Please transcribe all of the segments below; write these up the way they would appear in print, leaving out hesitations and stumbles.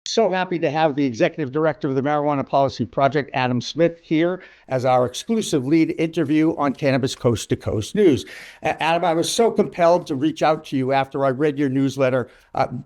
So happy to have the executive director of the Marijuana Policy Project, Adam Smith, here as our exclusive lead interview on Cannabis Coast to Coast News. Adam, I was so compelled to reach out to you after I read your newsletter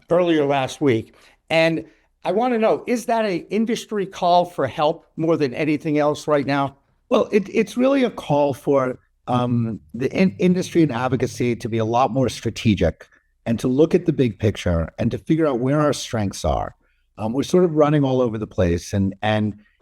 earlier last week. And I want to know, is that an industry call for help more than anything else right now? Well, it's really a call for industry and advocacy to be a lot more strategic and to look at the big picture and to figure out where our strengths are. We're sort of running all over the place, and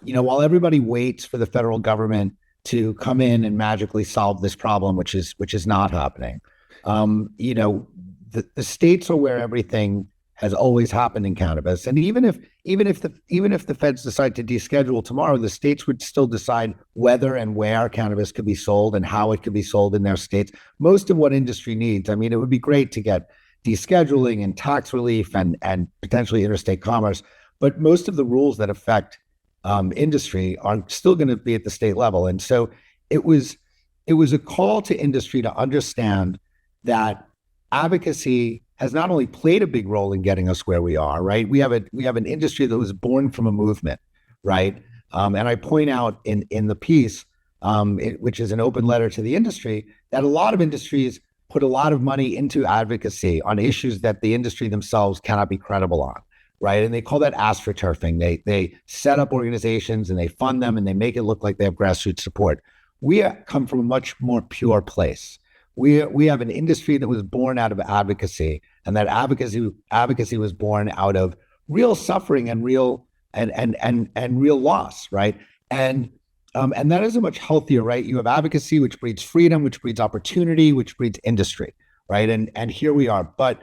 while everybody waits for the federal government to come in and magically solve this problem, which is not happening, the states are where everything has always happened in cannabis. And even if the feds decide to deschedule tomorrow, the states would still decide whether and where cannabis could be sold and how it could be sold in their states. Most of what industry needs, I mean, it would be great to get descheduling and tax relief and potentially interstate commerce, but most of the rules that affect industry are still going to be at the state level. And so it was a call to industry to understand that advocacy has not only played a big role in getting us where we are, right? We have an industry that was born from a movement, right? And I point out in the piece, which is an open letter to the industry, that a lot of industries put a lot of money into advocacy on issues that the industry themselves cannot be credible on, right? And they call that astroturfing. They set up organizations and they fund them and they make it look like they have grassroots support. We come from a much more pure place. We have an industry that was born out of advocacy, and that advocacy was born out of real suffering and real loss, right? And that is a much healthier, right? You have advocacy, which breeds freedom, which breeds opportunity, which breeds industry, right? And here we are. But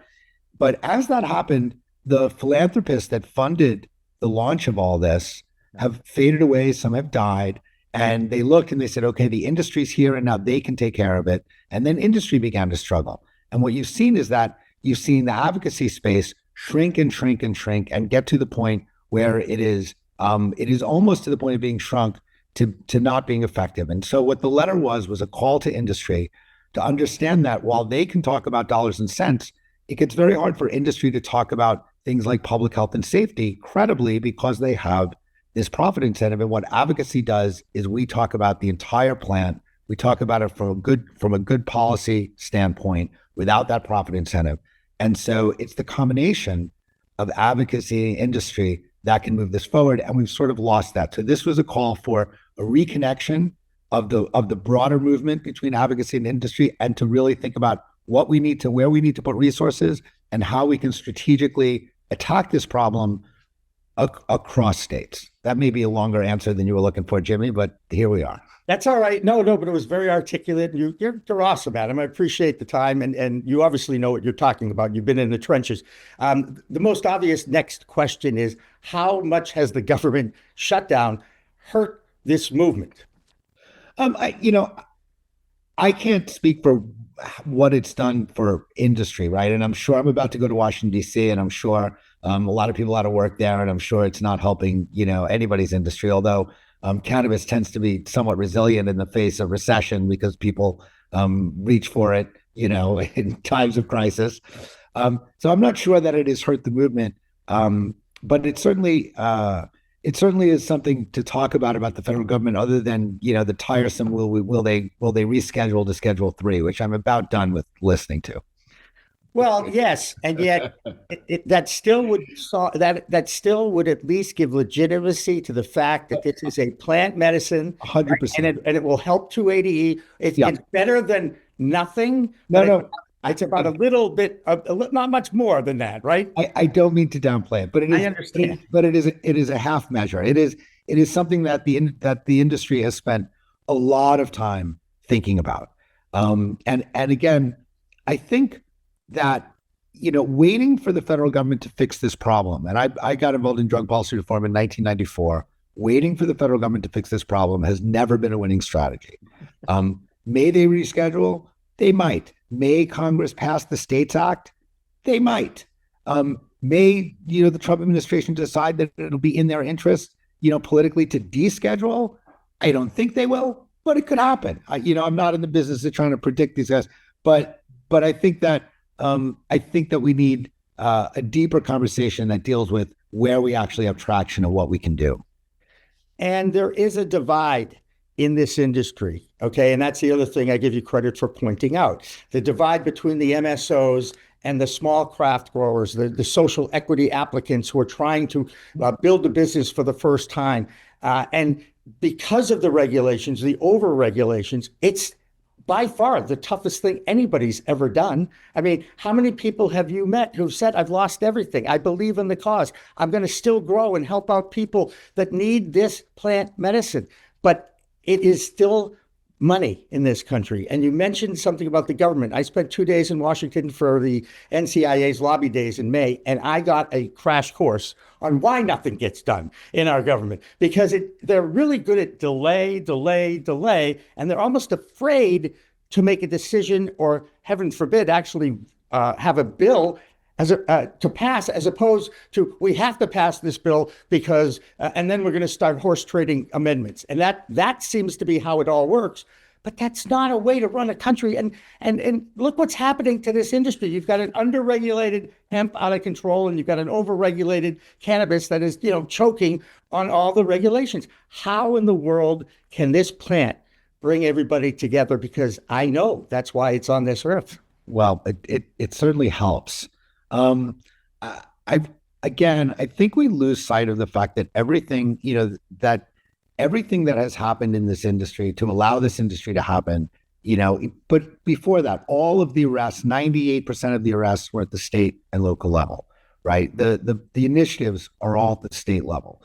as that happened, the philanthropists that funded the launch of all this have faded away. Some have died. And they looked and they said, okay, the industry's here and now they can take care of it. And then industry began to struggle. And what you've seen is that you've seen the advocacy space shrink and shrink and shrink and get to the point where it is almost to the point of being shrunk to not being effective. And so what the letter was a call to industry to understand that while they can talk about dollars and cents, it gets very hard for industry to talk about things like public health and safety credibly because they have this profit incentive. And what advocacy does is we talk about the entire plant. We talk about it from a good policy standpoint without that profit incentive. And so it's the combination of advocacy and industry that can move this forward. And we've sort of lost that. So this was a call for a reconnection of the broader movement between advocacy and industry, and to really think about where we need to put resources and how we can strategically attack this problem across states. That may be a longer answer than you were looking for, Jimmy, but here we are. That's all right. No, but it was very articulate. You're awesome, Adam. I appreciate the time, and you obviously know what you're talking about. You've been in the trenches. The most obvious next question is, how much has the government shutdown hurt this movement? I can't speak for what it's done for industry, right? And I'm sure I'm about to go to Washington, D.C., and I'm sure a lot of people out of work there, and I'm sure it's not helping, anybody's industry, although cannabis tends to be somewhat resilient in the face of recession because people reach for it, in times of crisis. So I'm not sure that it has hurt the movement, but it certainly is something to talk about the federal government, other than the tiresome will they reschedule to Schedule 3, which I'm about done with listening to. Well, yes, and yet that still would at least give legitimacy to the fact that this is a plant medicine, 100%, and it will help 280E. It's better than nothing. No. It's about a little bit, not much more than that, right? I don't mean to downplay it, but I understand. But it is a half measure. It is something that the industry has spent a lot of time thinking about. And again, I think that waiting for the federal government to fix this problem, and I got involved in drug policy reform in 1994. Waiting for the federal government to fix this problem has never been a winning strategy. May they reschedule? They might. May Congress pass the States Act? They might. May the Trump administration decide that it'll be in their interest, politically, to deschedule? I don't think they will, but it could happen. I'm not in the business of trying to predict these guys, but I think that we need a deeper conversation that deals with where we actually have traction and what we can do. And there is a divide in this industry, okay? And that's the other thing I give you credit for pointing out. The divide between the MSOs and the small craft growers, the social equity applicants who are trying to build a business for the first time. And because of the regulations, the over-regulations, it's by far the toughest thing anybody's ever done. I mean, how many people have you met who've said, I've lost everything. I believe in the cause. I'm going to still grow and help out people that need this plant medicine. But it is still money in this country. And you mentioned something about the government. I spent 2 days in Washington for the NCIA's lobby days in May, and I got a crash course on why nothing gets done in our government, because they're really good at delay, and they're almost afraid to make a decision or, heaven forbid, actually have a bill to pass, as opposed to we have to pass this bill because, and then we're going to start horse trading amendments. And that seems to be how it all works. But that's not a way to run a country. And look what's happening to this industry. You've got an underregulated hemp out of control, and you've got an overregulated cannabis that is, choking on all the regulations. How in the world can this plant bring everybody together? Because I know that's why it's on this earth. Well, it certainly helps. I think we lose sight of the fact that everything that has happened in this industry to allow this industry to happen, but before that, all of the arrests, 98% of the arrests were at the state and local level, right? The initiatives are all at the state level.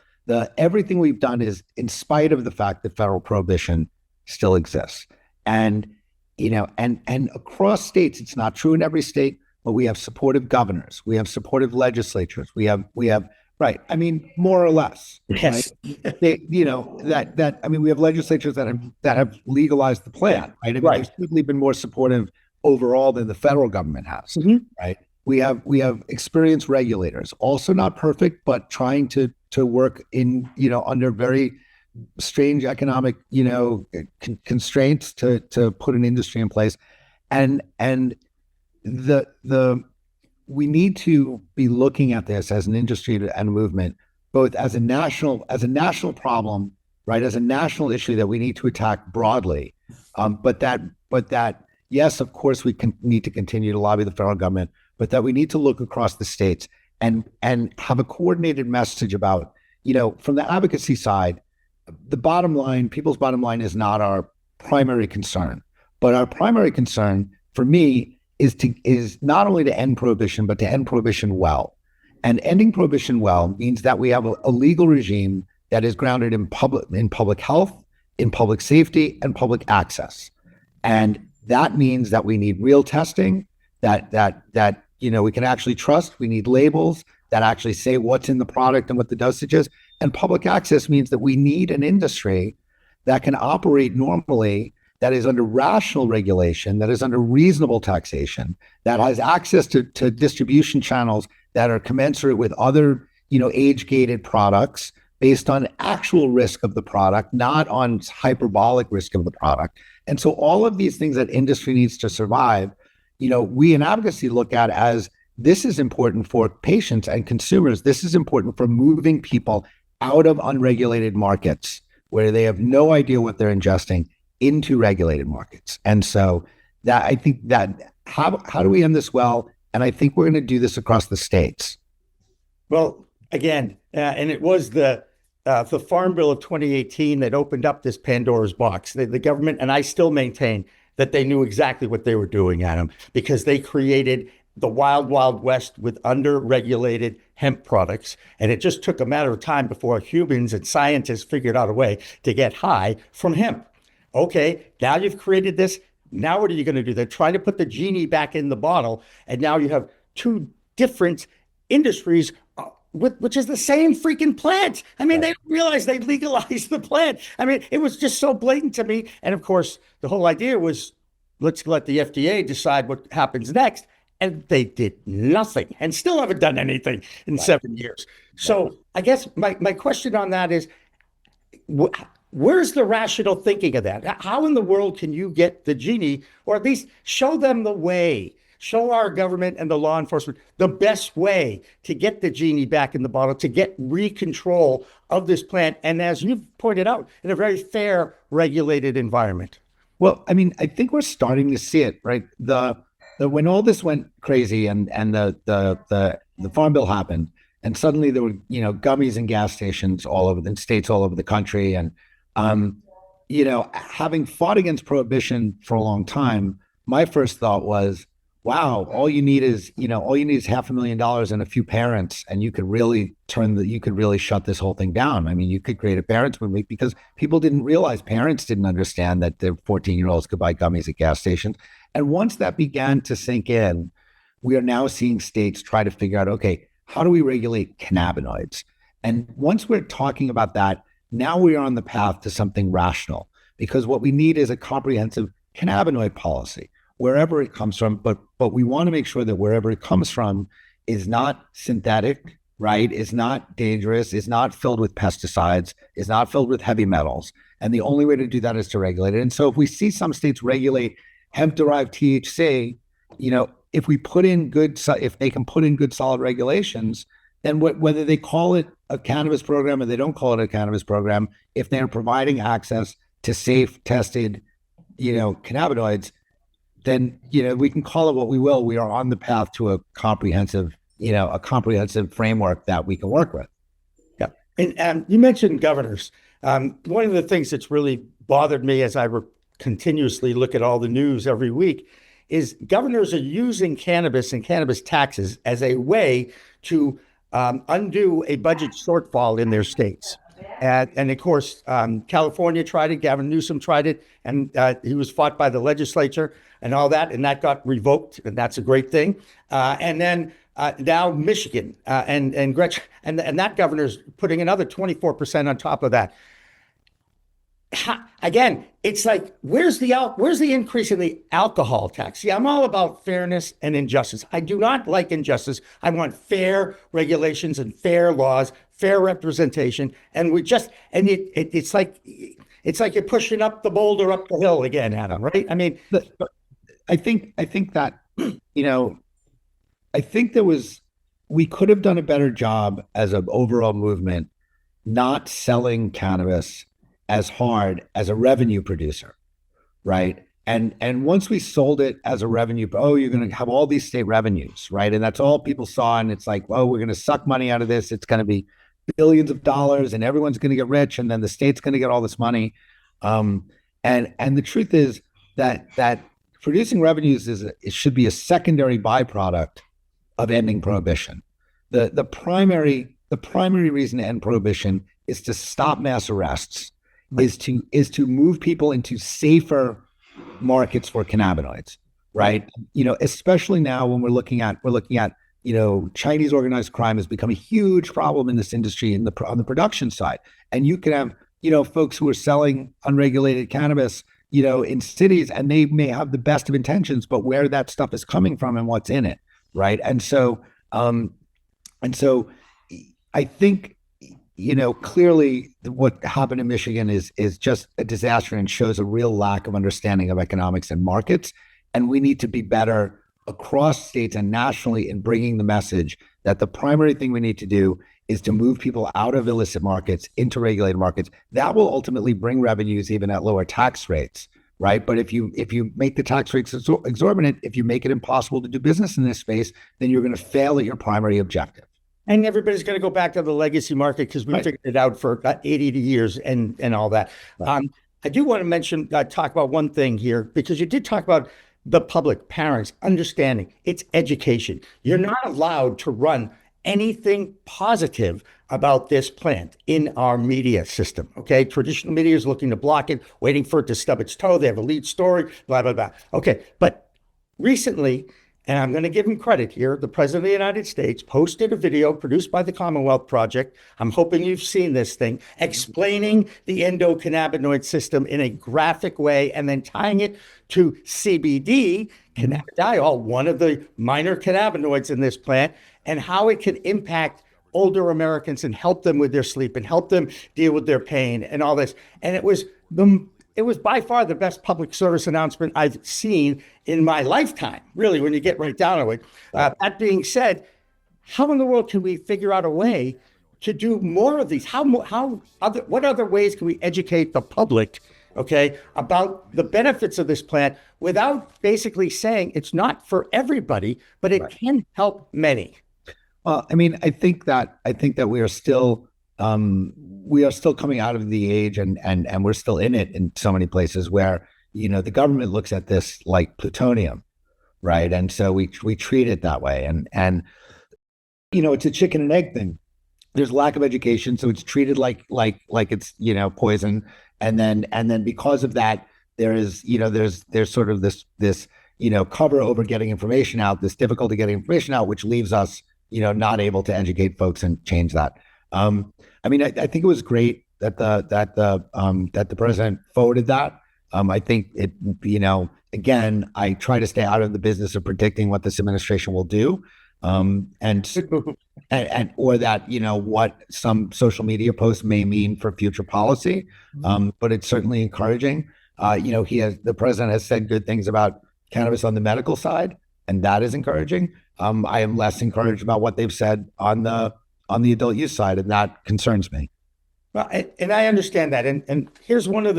Everything we've done is in spite of the fact that federal prohibition still exists. And across states, it's not true in every state, but we have supportive governors, we have supportive legislatures, we have right. I mean, more or less. Yes. Right? We have legislatures that have legalized the plant, right? I mean, they've certainly been more supportive overall than the federal government has, right? We have experienced regulators, also not perfect, but trying to work in, under very strange economic, constraints to put an industry in place. And we need to be looking at this as an industry and a movement, both as a national problem, right? As a national issue that we need to attack broadly. But that, yes, of course, we need to continue to lobby the federal government, but that we need to look across the states and have a coordinated message about, from the advocacy side, the bottom line, people's bottom line is not our primary concern, but our primary concern for me is not only to end prohibition, but to end prohibition well. And ending prohibition well means that we have a legal regime that is grounded in public health, in public safety, and public access. And that means that we need real testing that we can actually trust. We need labels that actually say what's in the product and what the dosage is. And public access means that we need an industry that can operate normally, that is under rational regulation, that is under reasonable taxation, that has access to distribution channels that are commensurate with other, age-gated products based on actual risk of the product, not on hyperbolic risk of the product. And so all of these things that industry needs to survive, we in advocacy look at as this is important for patients and consumers. This is important for moving people out of unregulated markets where they have no idea what they're ingesting into regulated markets. And so that I think that how do we end this well? And I think we're going to do this across the states. Well, again, and it was the Farm Bill of 2018 that opened up this Pandora's box. The government, and I still maintain that they knew exactly what they were doing, Adam, because they created the wild, wild west with under-regulated hemp products. And it just took a matter of time before humans and scientists figured out a way to get high from hemp. Okay, now you've created this. Now what are you going to do? They're trying to put the genie back in the bottle. And now you have two different industries, which is the same freaking plant. I mean, They don't realize they legalized the plant. I mean, it was just so blatant to me. And of course, the whole idea was, let's let the FDA decide what happens next. And they did nothing and still haven't done anything in 7 years. So I guess my question on that is, where's the rational thinking of that? How in the world can you get the genie, or at least show them the way show our government and the law enforcement the best way to get the genie back in the bottle, to get re-control of this plant. And as you've pointed out, in a very fair, regulated environment. Well, I mean, I think we're starting to see it, right? The when all this went crazy and the farm bill happened, and suddenly there were gummies in gas stations all over in states all over the country, and having fought against prohibition for a long time, my first thought was, wow, all you need is $500,000 and a few parents, and you could really shut this whole thing down. I mean, you could create a parents movement, because people didn't realize, parents didn't understand that their 14-year-olds could buy gummies at gas stations. And once that began to sink in, we are now seeing states try to figure out, okay, how do we regulate cannabinoids? And once we're talking about that, now we are on the path to something rational, because what we need is a comprehensive cannabinoid policy, wherever it comes from. But we want to make sure that wherever it comes from is not synthetic, right? Is not dangerous, is not filled with pesticides, is not filled with heavy metals. And the only way to do that is to regulate it. And so if we see some states regulate hemp-derived THC, if they can put in good solid regulations, then whether they call it a cannabis program or they don't call it a cannabis program, if they're providing access to safe, tested, cannabinoids, then we can call it what we will. We are on the path to a comprehensive framework that we can work with. Yeah, and you mentioned governors. One of the things that's really bothered me as I continuously look at all the news every week is governors are using cannabis and cannabis taxes as a way to undo a budget shortfall in their states. And of course, California tried it, Gavin Newsom tried it, and he was fought by the legislature and all that, and that got revoked, and that's a great thing. And then now Michigan and Gretchen, and that governor's putting another 24% on top of that. Again, it's like, where's the increase in the alcohol tax? See, I'm all about fairness and injustice. I do not like injustice. I want fair regulations and fair laws, fair representation. And it's like you're pushing up the boulder up the hill again, Adam, right? I mean, I think that, I think we could have done a better job as an overall movement, not selling cannabis as hard as a revenue producer, right? And once we sold it as a revenue, you're going to have all these state revenues, right? And that's all people saw. And it's like, we're going to suck money out of this. It's going to be billions of dollars, and everyone's going to get rich, and then the state's going to get all this money. And the truth is that producing revenues it should be a secondary byproduct of ending prohibition. The primary reason to end prohibition is to stop mass arrests. Is to move people into safer markets for cannabinoids, right? Especially now when we're looking at Chinese organized crime has become a huge problem in this industry on the production side, and you can have folks who are selling unregulated cannabis in cities, and they may have the best of intentions, but where that stuff is coming from and what's in it, right? And so I think. Clearly what happened in Michigan is just a disaster and shows a real lack of understanding of economics and markets. And we need to be better across states and nationally in bringing the message that the primary thing we need to do is to move people out of illicit markets into regulated markets. That will ultimately bring revenues even at lower tax rates, right? But if you make the tax rates exorbitant, if you make it impossible to do business in this space, then you're going to fail at your primary objective. And everybody's going to go back to the legacy market because we figured it out for 80 years and all that. Right. I do want to talk about one thing here, because you did talk about the public, parents, understanding. It's education. You're not allowed to run anything positive about this plant in our media system, okay? Traditional media is looking to block it, waiting for it to stub its toe. They have a lead story, blah, blah, blah. Okay, but recently, and I'm going to give him credit here, the President of the United States posted a video produced by the Commonwealth Project. I'm hoping you've seen this thing, explaining the endocannabinoid system in a graphic way and then tying it to CBD, cannabidiol, one of the minor cannabinoids in this plant, and how it can impact older Americans and help them with their sleep and help them deal with their pain and all this. And it was it was by far the best public service announcement I've seen in my lifetime, really, when you get right down to it. That being said, how in the world can we figure out a way to do more of these? What other ways can we educate the public, okay, about the benefits of this plant without basically saying it's not for everybody, but it can help many? Well, I mean, I think that we are still coming out of the age, and we're still in it in so many places where, the government looks at this like plutonium, right? And so we treat it that way, and it's a chicken and egg thing. There's lack of education, so it's treated like it's poison, and then because of that, there's sort of this cover over getting information out, this difficulty getting information out, which leaves us not able to educate folks and change that. I mean, I think it was great that the president forwarded that. I think it, again, I try to stay out of the business of predicting what this administration will do. And or that what some social media posts may mean for future policy, but it's certainly encouraging. The president has said good things about cannabis on the medical side, and that is encouraging. I am less encouraged about what they've said on the adult use side, and that concerns me. Well, and I understand that. And here's one of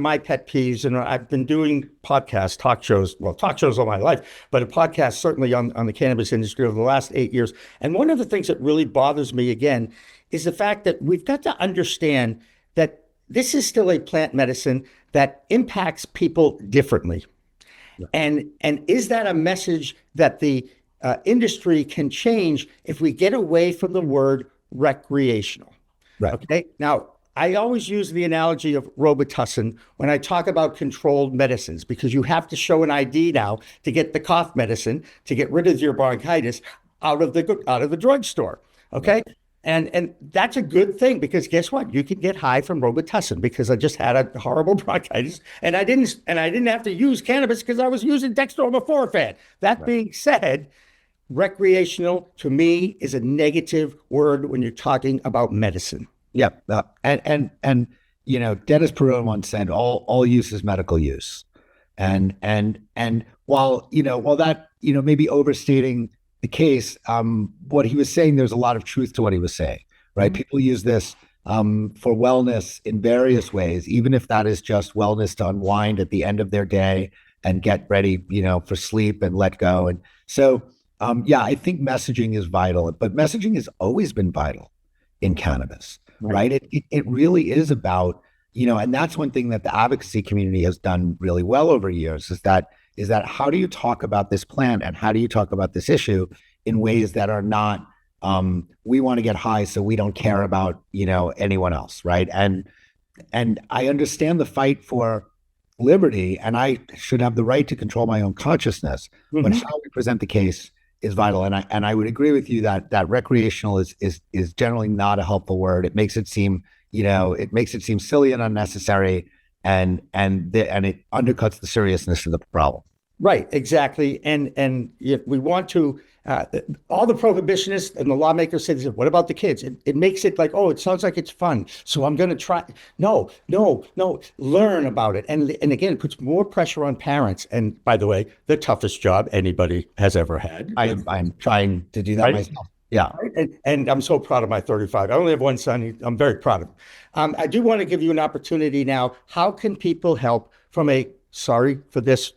my pet peeves, and I've been doing podcasts, talk shows all my life, but a podcast certainly on the cannabis industry over the last 8 years. And one of the things that really bothers me, again, is the fact that we've got to understand that this is still a plant medicine that impacts people differently. Yeah. And is that a message that the industry can change if we get away from the word recreational? Right. Okay. Now, I always use the analogy of Robitussin when I talk about controlled medicines, because you have to show an ID now to get the cough medicine to get rid of your bronchitis out of the drugstore. Okay. Right. And that's a good thing, because guess what? You can get high from Robitussin, because I just had a horrible bronchitis and I didn't have to use cannabis because I was using dextromethorphan. That being said, recreational to me is a negative word when you're talking about medicine. Yeah. And Dennis Perone once said, all use is medical use. And while that, maybe overstating the case, what he was saying, there's a lot of truth to what he was saying, right? Mm-hmm. People use this for wellness in various ways, even if that is just wellness to unwind at the end of their day and get ready, for sleep and let go. And so, I think messaging is vital, but messaging has always been vital in cannabis, right? It really is about, and that's one thing that the advocacy community has done really well over years, is that how do you talk about this plant and how do you talk about this issue in ways that are not, we want to get high so we don't care about, anyone else, right? And I understand the fight for liberty, and I should have the right to control my own consciousness, mm-hmm. but how we present the case is vital. And I would agree with you that recreational is generally not a helpful word. It makes it seem, silly and unnecessary, and it undercuts the seriousness of the problem. Right, exactly. And we want to, all the prohibitionists and the lawmakers say, what about the kids? It makes it like, oh, it sounds like it's fun, so I'm going to try. No, learn about it. And again, it puts more pressure on parents. And by the way, the toughest job anybody has ever had. I'm trying to do that myself. Yeah. And I'm so proud of my 35. I only have one son. I'm very proud of him. I do want to give you an opportunity now. How can people help from sorry for this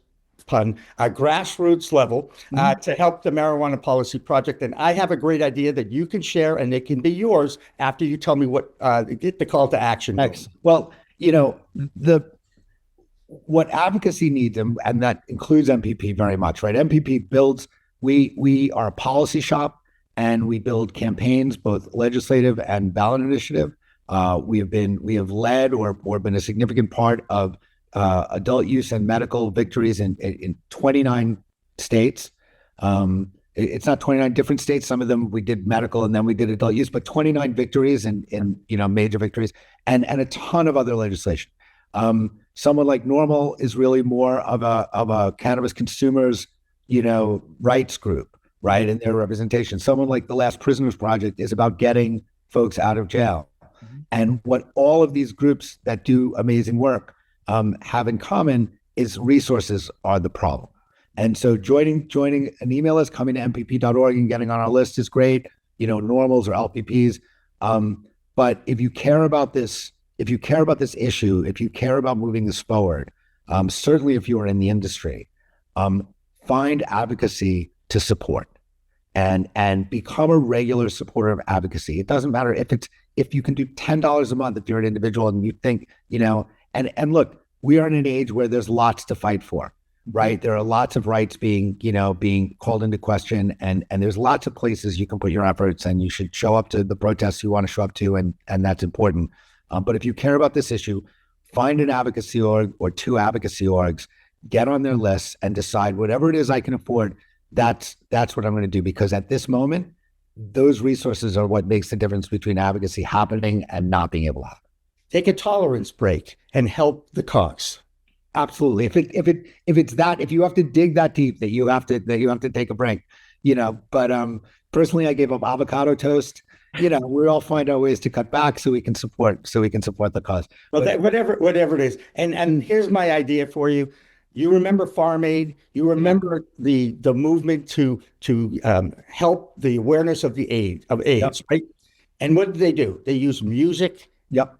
pun, a grassroots level to help the Marijuana Policy Project? And I have a great idea that you can share, and it can be yours after you tell me what, get the call to action. Thanks. Well, what advocacy needs, and that includes MPP very much, right? MPP builds, we are a policy shop, and we build campaigns, both legislative and ballot initiative. We have led or been a significant part of adult use and medical victories in 29 states. It's not 29 different states. Some of them we did medical and then we did adult use, but 29 victories in major victories, and a ton of other legislation. Someone like Normal is really more of a cannabis consumers, rights group, right? In their representation. Someone like the Last Prisoners Project is about getting folks out of jail. Mm-hmm. And what all of these groups that do amazing work, have in common is resources are the problem. And so joining an email list, coming to mpp.org and getting on our list is great, normals or LPPs. But if you care about this issue, if you care about moving this forward, certainly if you are in the industry, find advocacy to support and become a regular supporter of advocacy. It doesn't matter if you can do $10 a month if you're an individual and you think, and look, we are in an age where there's lots to fight for, right? There are lots of rights being called into question, and there's lots of places you can put your efforts, and you should show up to the protests you want to show up to, and that's important. But if you care about this issue, find an advocacy org or two advocacy orgs, get on their lists, and decide whatever it is I can afford. That's what I'm going to do, because at this moment, those resources are what makes the difference between advocacy happening and not being able to happen. Take a tolerance break and help the cause. Absolutely. If you have to dig that deep, that you have to take a break, But personally, I gave up avocado toast. We all find our ways to cut back so we can support the cause. Well, whatever it is, and here's my idea for you. You remember Farm Aid. You remember the movement to help the awareness of AIDS, Yep. right? And what did they do? They use music. Yep.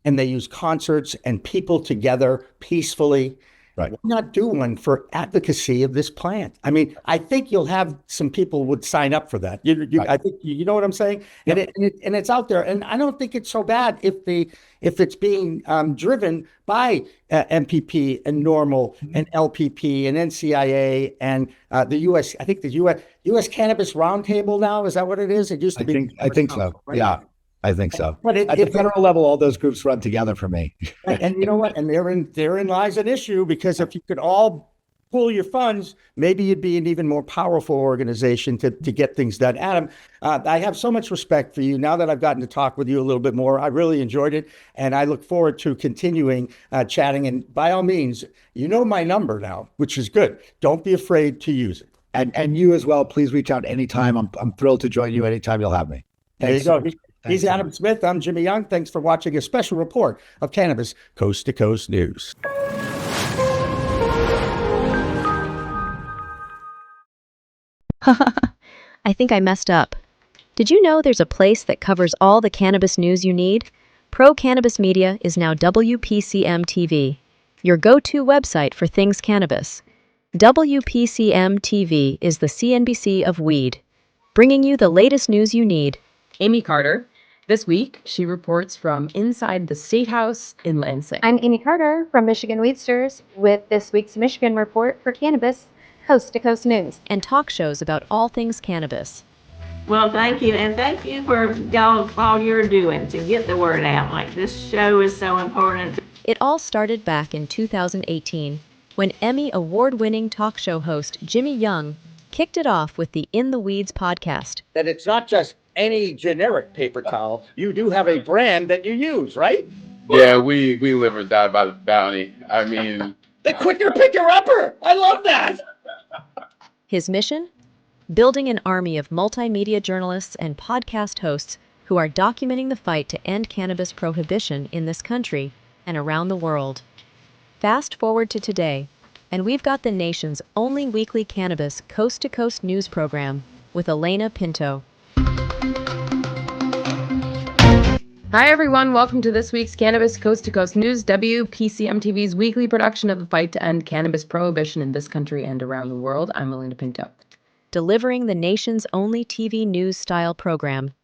And they use concerts and people together peacefully. Right. Why not do one for advocacy of this plant? I mean, I think you'll have some people would sign up for that. Right. I think you know what I'm saying. Yep. And it's out there, and I don't think it's so bad if it's being driven by MPP and Normal and LPP and NCIA and the U.S. I think the U.S. Cannabis Roundtable now, is that what it is? It used to be. I think so. Right? Yeah. I think so. But at the federal level, all those groups run together for me. And you know what? And therein lies an issue, because if you could all pool your funds, maybe you'd be an even more powerful organization to get things done. Adam, I have so much respect for you. Now that I've gotten to talk with you a little bit more, I really enjoyed it. And I look forward to continuing chatting. And by all means, you know my number now, which is good. Don't be afraid to use it. And you as well, please reach out anytime. I'm thrilled to join you anytime you'll have me. Thanks. There you go. He's Adam Smith. I'm Jimmy Young. Thanks for watching a special report of Cannabis Coast to Coast News. I think I messed up. Did you know there's a place that covers all the cannabis news you need? Pro Cannabis Media is now WPCM TV, your go-to website for things cannabis. WPCM TV is the CNBC of weed, bringing you the latest news you need. Amy Carter. This week, she reports from inside the State House in Lansing. I'm Amy Carter from Michigan Weedsters with this week's Michigan Report for Cannabis Coast to Coast News. And talk shows about all things cannabis. Well, thank you. And thank you for all you're doing to get the word out. Like, this show is so important. It all started back in 2018 when Emmy award-winning talk show host Jimmy Young kicked it off with the In the Weeds podcast. That it's not just any generic paper towel. You do have a brand that you use, right? Yeah, we live or die by the bounty. I mean, the quicker picker-upper. I love that. His mission? Building an army of multimedia journalists and podcast hosts who are documenting the fight to end cannabis prohibition in this country and around the world. Fast forward to today, and we've got the nation's only weekly cannabis coast-to-coast news program with Elena Pinto. Hi, everyone. Welcome to this week's Cannabis Coast to Coast News, WPCM TV's weekly production of the fight to end cannabis prohibition in this country and around the world. I'm Elena Pinto. Delivering the nation's only TV news-style program.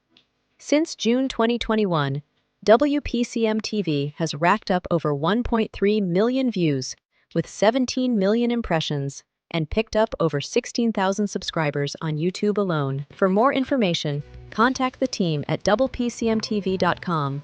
Since June 2021, WPCM TV has racked up over 1.3 million views, with 17 million impressions, and picked up over 16,000 subscribers on YouTube alone. For more information, contact the team at WPCMTV.com.